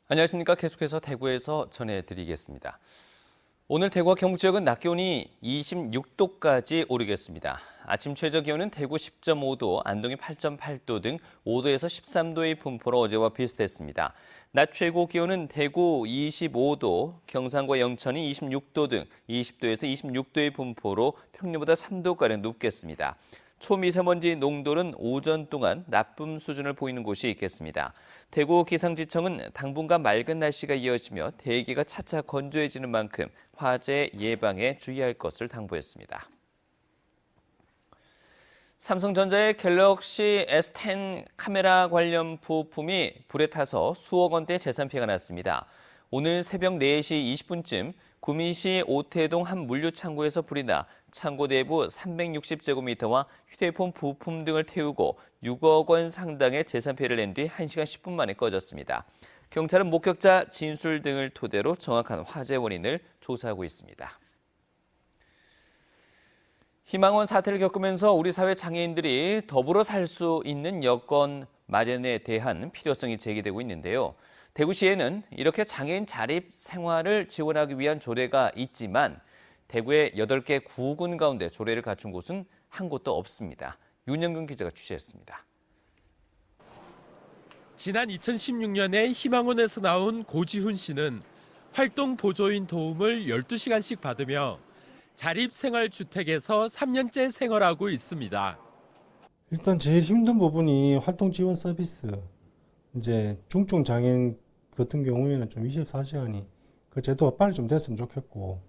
안녕하십니까. 계속해서 대구에서 전해드리겠습니다. 오늘 대구와 경북 지역은 낮 기온이 26도까지 오르겠습니다. 아침 최저 기온은 대구 10.5도, 안동이 8.8도 등 5도에서 13도의 분포로 어제와 비슷했습니다. 낮 최고 기온은 대구 25도, 경상과 영천이 26도 등 20도에서 26도의 분포로 평년보다 3도가량 높겠습니다. 초미세먼지 농도는 오전 동안 나쁨 수준을 보이는 곳이 있겠습니다. 대구 기상지청은 당분간 맑은 날씨가 이어지며 대기가 차차 건조해지는 만큼 화재 예방에 주의할 것을 당부했습니다. 삼성전자의 갤럭시 S10 카메라 관련 부품이 불에 타서 수억 원대 재산 피해가 났습니다. 오늘 새벽 4시 20분쯤 구미시 오태동 한 물류 창고에서 불이 나 창고 내부 360제곱미터와 휴대폰 부품 등을 태우고 6억 원 상당의 재산 피해를 낸 뒤 1시간 10분 만에 꺼졌습니다. 경찰은 목격자 진술 등을 토대로 정확한 화재 원인을 조사하고 있습니다. 희망원 사태를 겪으면서 우리 사회 장애인들이 더불어 살 수 있는 여건 마련에 대한 필요성이 제기되고 있는데요. 대구시에는 이렇게 장애인 자립 생활을 지원하기 위한 조례가 있지만 대구의 8개 구군 가운데 조례를 갖춘 곳은 한 곳도 없습니다. 윤영근 기자가 취재했습니다. 지난 2016년에 희망원에서 나온 고지훈 씨는 활동 보조인 도움을 12시간씩 받으며 자립생활주택에서 3년째 생활하고 있습니다. 일단 제일 힘든 부분이 활동 지원 서비스. 이제 중증 장애인 같은 경우에는 좀 24시간이 그 제도가 빨리 좀 됐으면 좋겠고,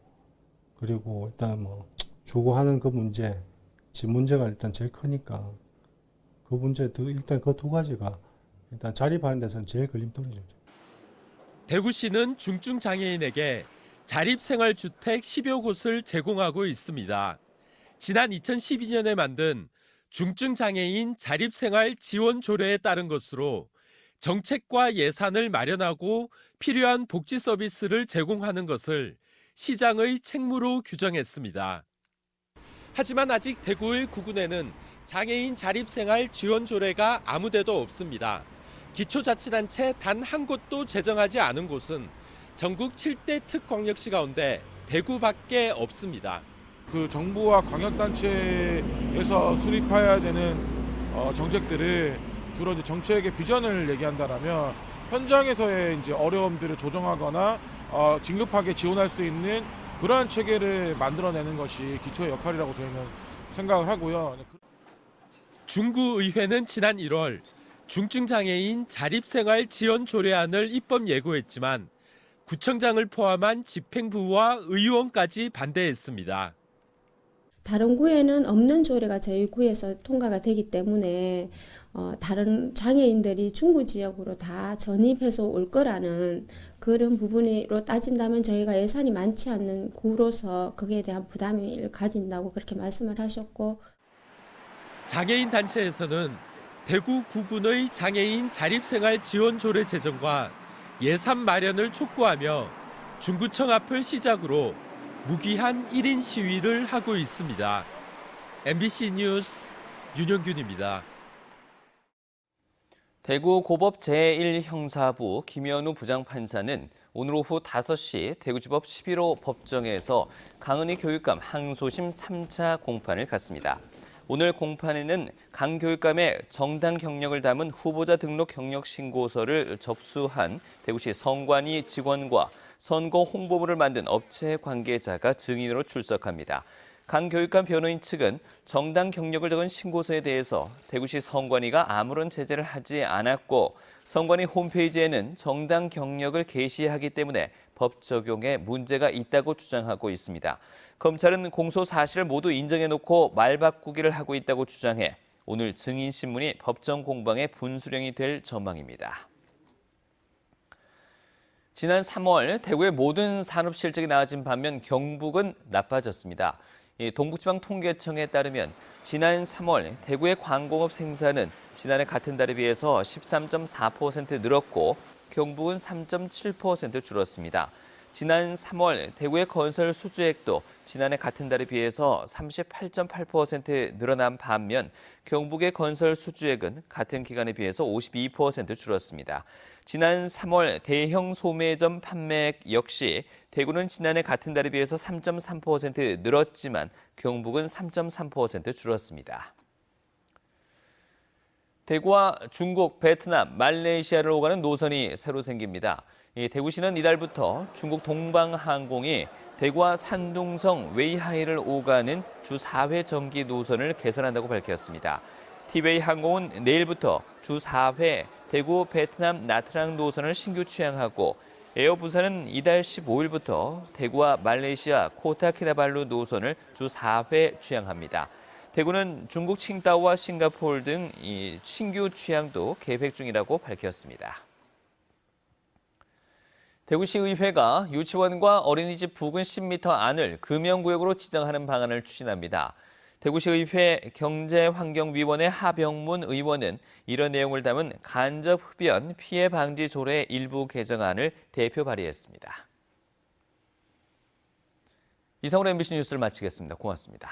그리고 일단 뭐 주거하는 그 문제, 집 문제가 일단 제일 크니까 그 문제 일단 그 두 가지가 일단 자립하는 데서는 제일 걸림돌이죠. 대구시는 중증 장애인에게 자립생활주택 10여 곳을 제공하고 있습니다. 지난 2012년에 만든 중증 장애인 자립생활 지원 조례에 따른 것으로 정책과 예산을 마련하고 필요한 복지 서비스를 제공하는 것을 시장의 책무로 규정했습니다. 하지만 아직 대구의 구군에는 장애인 자립생활 지원 조례가 아무 데도 없습니다. 기초자치단체 단 한 곳도 제정하지 않은 곳은 전국 7대 특광역시 가운데 대구밖에 없습니다. 그 정부와 광역단체에서 수립해야 되는 정책들을 주로 이제 정책의 비전을 얘기한다라면 현장에서의 이제 어려움들을 조정하거나 긴급하게 지원할 수 있는 그러한 체계를 만들어내는 것이 기초의 역할이라고 저희는 생각을 하고요. 중구의회는 지난 1월 중증장애인 자립생활 지원 조례안을 입법 예고했지만 구청장을 포함한 집행부와 의원까지 반대했습니다. 다른 구에는 없는 조례가 저희 구에서 통과가 되기 때문에 다른 장애인들이 중구 지역으로 다 전입해서 올 거라는 그런 부분으로 따진다면 저희가 예산이 많지 않는 구로서 거기에 대한 부담을 가진다고 그렇게 말씀을 하셨고, 장애인 단체에서는 대구 구군의 장애인 자립생활 지원 조례 제정과 예산 마련을 촉구하며 중구청 앞을 시작으로 무기한 1인 시위를 하고 있습니다. MBC 뉴스 윤영균입니다. 대구 고법 제1형사부 김현우 부장판사는 오늘 오후 5시 대구지법 11호 법정에서 강은희 교육감 항소심 3차 공판을 갖습니다. 오늘 공판에는 강 교육감의 정당 경력을 담은 후보자 등록 경력 신고서를 접수한 대구시 선관위 직원과 선거 홍보물을 만든 업체 관계자가 증인으로 출석합니다. 강 교육감 변호인 측은 정당 경력을 적은 신고서에 대해서 대구시 선관위가 아무런 제재를 하지 않았고 선관위 홈페이지에는 정당 경력을 게시하기 때문에 법 적용에 문제가 있다고 주장하고 있습니다. 검찰은 공소 사실을 모두 인정해놓고 말바꾸기를 하고 있다고 주장해 오늘 증인 신문이 법정 공방의 분수령이 될 전망입니다. 지난 3월 대구의 모든 산업 실적이 나아진 반면 경북은 나빠졌습니다. 동북지방통계청에 따르면 지난 3월 대구의 광공업 생산은 지난해 같은 달에 비해서 13.4% 늘었고 경북은 3.7% 줄었습니다. 지난 3월 대구의 건설 수주액도 지난해 같은 달에 비해서 38.8% 늘어난 반면 경북의 건설 수주액은 같은 기간에 비해서 52% 줄었습니다. 지난 3월 대형 소매점 판매액 역시 대구는 지난해 같은 달에 비해서 3.3% 늘었지만 경북은 3.3% 줄었습니다. 대구와 중국, 베트남, 말레이시아를 오가는 노선이 새로 생깁니다. 대구시는 이달부터 중국 동방항공이 대구와 산둥성, 웨이하이를 오가는 주 4회 정기 노선을 개선한다고 밝혔습니다. 티웨이항공은 내일부터 주 4회 대구, 베트남, 나트랑 노선을 신규 취항하고 에어부산은 이달 15일부터 대구와 말레이시아, 코타키나발루 노선을 주 4회 취항합니다. 대구는 중국 칭다오와 싱가포르 등 신규 취항도 계획 중이라고 밝혔습니다. 대구시의회가 유치원과 어린이집 부근 10m 안을 금연구역으로 지정하는 방안을 추진합니다. 대구시의회 경제환경위원회 하병문 의원은 이런 내용을 담은 간접흡연 피해 방지 조례 일부 개정안을 대표 발의했습니다. 이상으로 MBC 뉴스를 마치겠습니다. 고맙습니다.